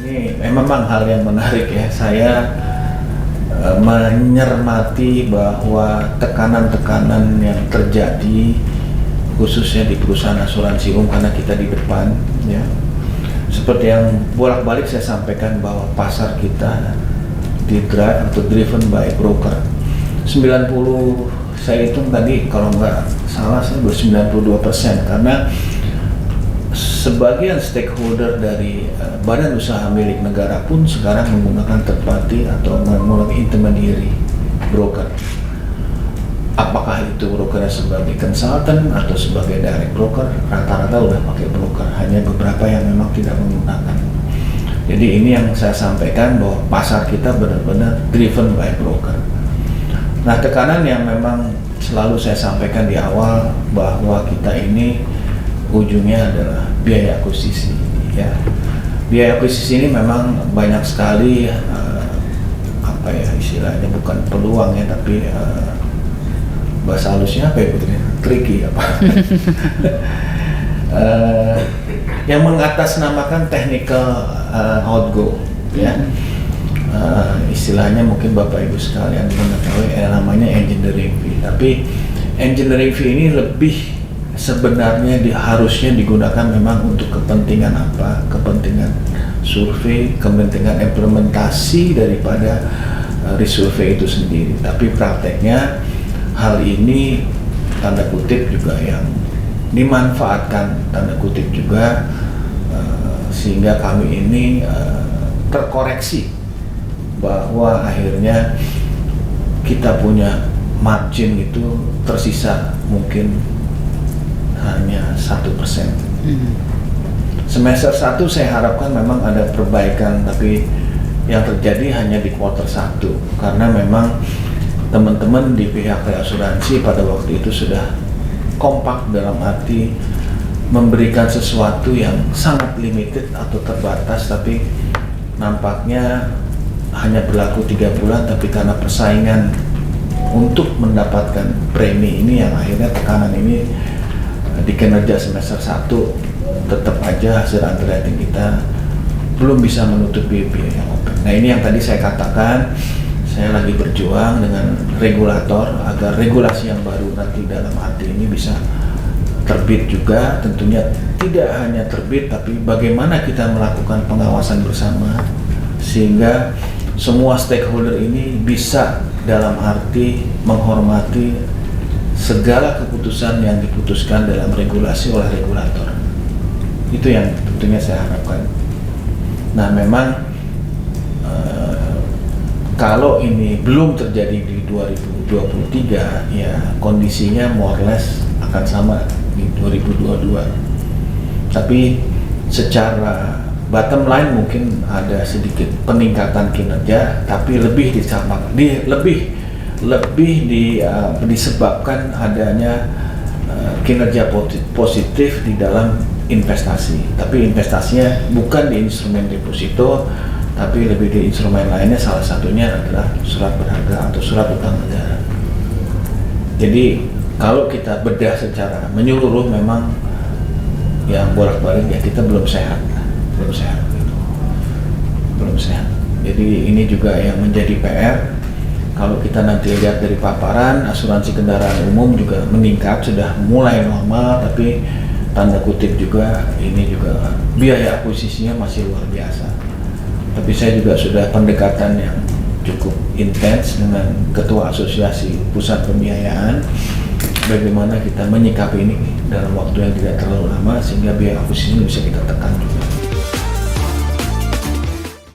Ini memang hal yang menarik ya. Saya mencermati bahwa tekanan-tekanan yang terjadi khususnya di perusahaan asuransi umum karena kita di depan ya. Seperti yang bolak-balik saya sampaikan bahwa pasar kita di-drive atau driven by broker. 90 saya hitung tadi kalau nggak salah saya 92% karena sebagian stakeholder dari badan usaha milik negara pun sekarang menggunakan third party atau menggunakan intermediary broker. Apakah itu brokernya sebagai consultant atau sebagai direct broker, rata-rata udah pakai broker, hanya beberapa yang memang tidak menggunakan. Jadi ini yang saya sampaikan bahwa pasar kita benar-benar driven by broker. Nah, tekanan yang memang selalu saya sampaikan di awal bahwa kita ini ujungnya adalah biaya akuisisi ya. Biaya akuisisi ini memang banyak sekali apa ya istilahnya, bukan peluang ya, tapi bahasa halusnya apa ya Putri? Tricky apa? Yang mengatasnamakan technical outgo ya. Istilahnya mungkin Bapak Ibu sekalian mengetahui namanya engineering fee. Tapi engineering fee ini lebih sebenarnya harusnya digunakan memang untuk kepentingan apa? Kepentingan survei, kepentingan implementasi daripada resurvey itu sendiri. Tapi prakteknya hal ini tanda kutip juga yang dimanfaatkan tanda kutip juga sehingga kami ini terkoreksi bahwa akhirnya kita punya margin itu tersisa mungkin hanya 1%. Semester 1 saya harapkan memang ada perbaikan, tapi yang terjadi hanya di kuartal 1 karena memang teman-teman di pihak asuransi pada waktu itu sudah kompak dalam arti memberikan sesuatu yang sangat limited atau terbatas, tapi nampaknya hanya berlaku 3 bulan, tapi karena persaingan untuk mendapatkan premi ini yang akhirnya tekanan ini di kinerja semester 1 tetap aja hasil underwriting kita belum bisa menutupi biaya OPEX. Nah, ini yang tadi saya katakan, saya lagi berjuang dengan regulator agar regulasi yang baru nanti dalam arti ini bisa terbit juga. Tentunya tidak hanya terbit, tapi bagaimana kita melakukan pengawasan bersama sehingga semua stakeholder ini bisa dalam arti menghormati segala keputusan yang diputuskan dalam regulasi oleh regulator. Itu yang tentunya saya harapkan. Nah, memang kalau ini belum terjadi di 2023, ya kondisinya more or less akan sama di 2022. Tapi secara bottom line mungkin ada sedikit peningkatan kinerja, tapi lebih disebabkan adanya kinerja positif di dalam investasi. Tapi investasinya bukan di instrumen deposito, tapi lebih di instrumen lainnya, salah satunya adalah surat berharga atau surat utang negara. Jadi kalau kita bedah secara menyeluruh memang yang bolak-balik ya kita belum sehat gitu. Belum sehat. Jadi ini juga yang menjadi PR. Kalau kita nanti lihat dari paparan asuransi kendaraan umum juga meningkat, sudah mulai normal, tapi tanda kutip juga ini juga biaya akuisisinya masih luar biasa. Tapi saya juga sudah pendekatan yang cukup intens dengan Ketua Asosiasi Pusat Pembiayaan, bagaimana kita menyikapi ini dalam waktu yang tidak terlalu lama sehingga biaya akuisisi bisa kita tekan juga.